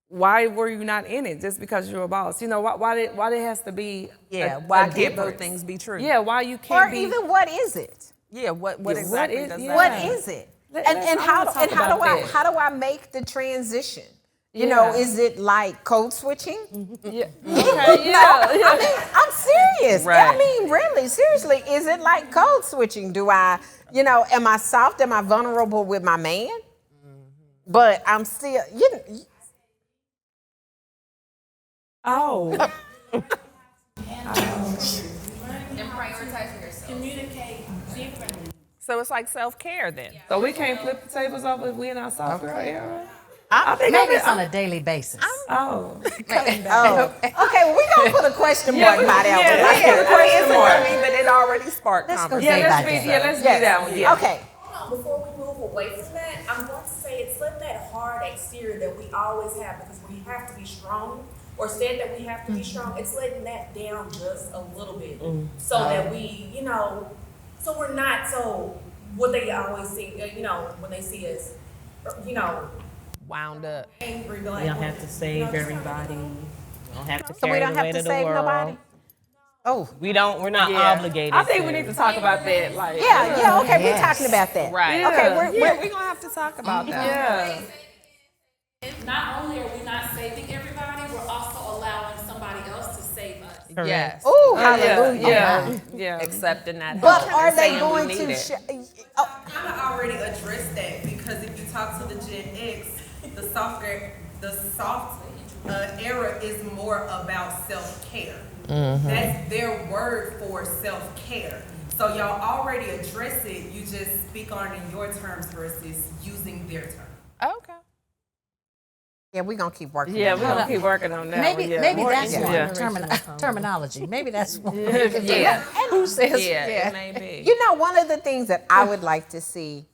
why were you not in it just because you're a boss? Why it has to be? Why can't both things be true? Yeah, why you can't Or be? even what is it? Yeah, what exactly does that What mean? is it? Let's How talk about that. do I make the transition? Yeah. Is it like code switching? Yeah. Okay. Yeah. I'm serious. Right. I mean, really, seriously, is it like code switching? Do I, am I soft? Am I vulnerable with my man? But I'm still, Oh. And prioritizing yourself. Communicate differently. So it's like self-care then. So we can't flip the tables over if we in our soft girl era? Maybe it's on a daily basis. Oh. okay, well, we're going to put a question mark by that one. Let's put a It's question mark. funny, but it already sparked Let's go conversation. day by day. Let's do that one. Yeah. Okay. Before we move away from that, I'm going to say it's not that hard exterior that we always have, because we have to be strong, or said that we have to be strong. It's letting that down just a little bit, so that we, so we're not so what they always see, when they see us, Wound up. angry. We don't have to save everybody. We don't have to So we carry don't the have weight to of the save world. nobody? Oh. We're not obligated. I think we need to talk about that. Yeah, okay, we're talking about that. Right. Okay, We're going to have to talk about that. Yeah. Not only are we not saving everybody, we're also allowing somebody else to save us. Yes. Ooh, hallelujah. Yeah. Accepting that. But help are and they saying we going need to? it. Kind of already addressed that because if you talk to the Gen X, the soft era is more about self-care. That's their word for self-care. So y'all already address it. You just speak on it in your terms versus using their terms. Okay. Yeah, we're gonna keep working. Yeah, on we're that. gonna keep working on that Maybe one. Yeah. maybe that's Yeah. one terminology. Maybe that's one. Yeah. Who says? Yeah, it may be. You know, one of the things that I would like to see,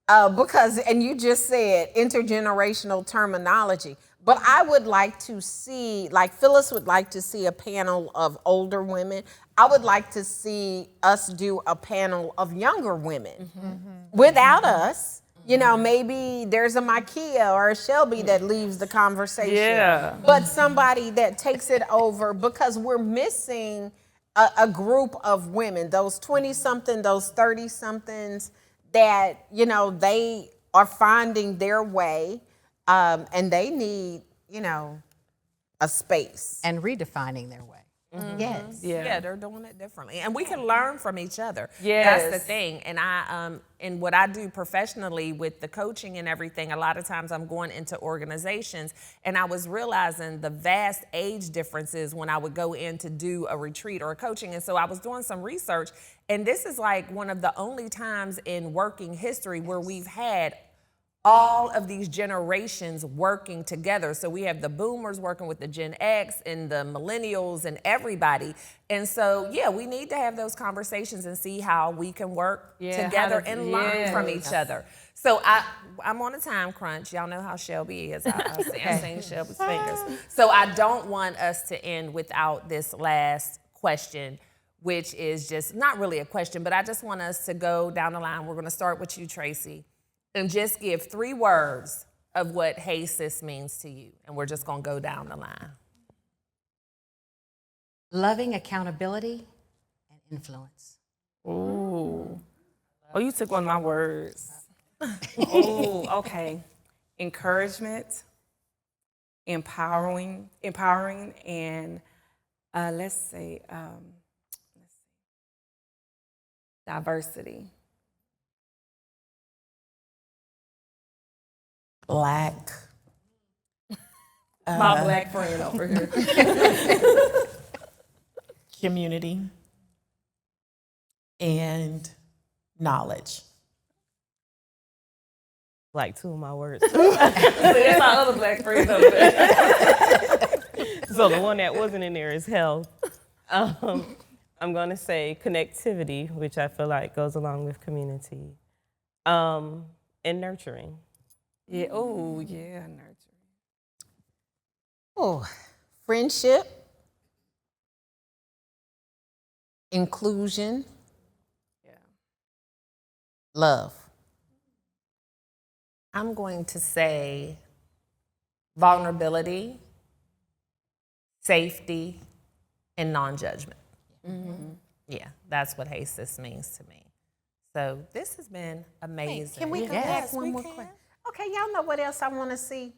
because, and you just said intergenerational terminology, but I would like to see, like Phyllis would like to see a panel of older women. I would like to see us do a panel of younger women without us. You know, maybe there's a Makia or a Shelby that leaves the conversation. Yeah. But somebody that takes it over, because we're missing a group of women, those 20-something, those 30-somethings that, you know, they are finding their way and they need, you know, a space. And redefining their way. Yes. Yeah, they're doing it differently, and we can learn from each other. Yes. That's the thing. And in what I do professionally with the coaching and everything, a lot of times I'm going into organizations, and I was realizing the vast age differences when I would go in to do a retreat or a coaching. And so I was doing some research, and this is like one of the only times in working history where we've had all of these generations working together. So we have the boomers working with the Gen X and the millennials and everybody. And so, yeah, we need to have those conversations and see how we can work together and learn from each other. So I'm on a time crunch. Y'all know how Shelby is. I'm seeing Shelby's fingers. So I don't want us to end without this last question, which is just not really a question, but I just want us to go down the line. We're going to start with you, Tracy, and just give 3 words of what Hey Sis means to you. And we're just gonna go down the line. Loving, accountability, and influence. Ooh. Oh, you took one of my words. Oh, okay. Encouragement, empowering, and let's say diversity. Black. My black friend over here. Community. And knowledge. Like 2 of my words. That's my other black friend over there. So the one that wasn't in there is health. I'm going to say connectivity, which I feel like goes along with community, and nurturing. Yeah. Oh, yeah. Nurturing. Oh, friendship, inclusion, love. I'm going to say vulnerability, safety, and non-judgment. Yeah, that's what Hey Sis means to me. So this has been amazing. Can we go Yes, back one we more can. question? Okay, y'all know what else I want to see?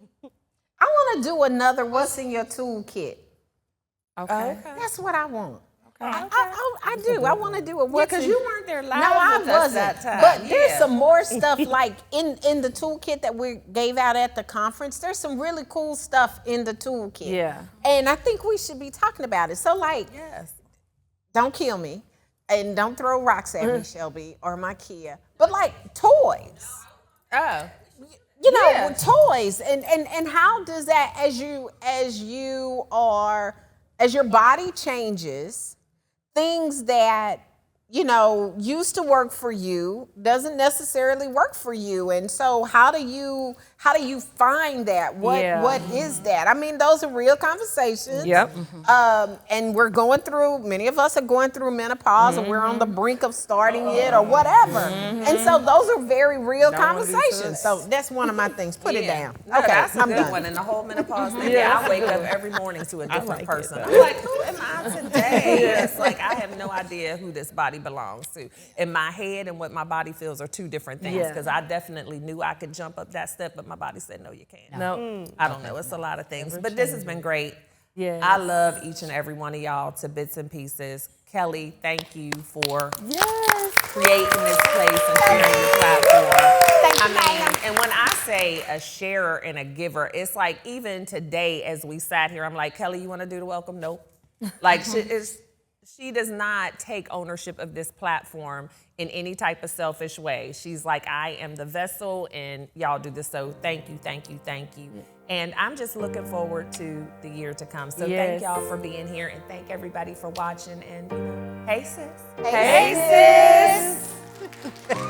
I want to do another What's in Your Toolkit. Okay. That's what I want. I do. I want to do a What's Because in... you weren't there live No, I with us wasn't. that time. But there's Yeah. some more stuff like in the toolkit that we gave out at the conference. There's some really cool stuff in the toolkit. Yeah. And I think we should be talking about it. So like, Yes. don't kill me and don't throw rocks at me, Shelby, or my Kia. But like toys. Oh. You know, Yeah. toys and how does that as your body changes, things that you know used to work for you doesn't necessarily work for you, and so how do you find that? What is that? I mean, those are real conversations. Yep. And we're going through. Many of us are going through menopause, and we're on the brink of starting it or whatever. And so those are very real conversations. So that's one of my things. Put it down. No, Okay, that's a I'm good done. one. And the whole menopause thing. Yeah, I wake up every morning to a different person. I'm like, who am I today? It's like I have no idea who this body belongs to. In my head and what my body feels are 2 different things. Yeah. Because I definitely knew I could jump up that step, but my body said, no, you can't. No. I don't know. It's a lot of things. But this has been great. Yes. I love each and every one of y'all to bits and pieces. Kelly, thank you for creating this place and sharing your platform. And when I say a sharer and a giver, it's like even today as we sat here, I'm like, Kelly, you want to do the welcome? Nope. Like she does not take ownership of this platform in any type of selfish way. She's like, I am the vessel and y'all do this. So thank you, thank you, thank you. And I'm just looking forward to the year to come. So thank y'all for being here and thank everybody for watching. And hey sis. Hey sis.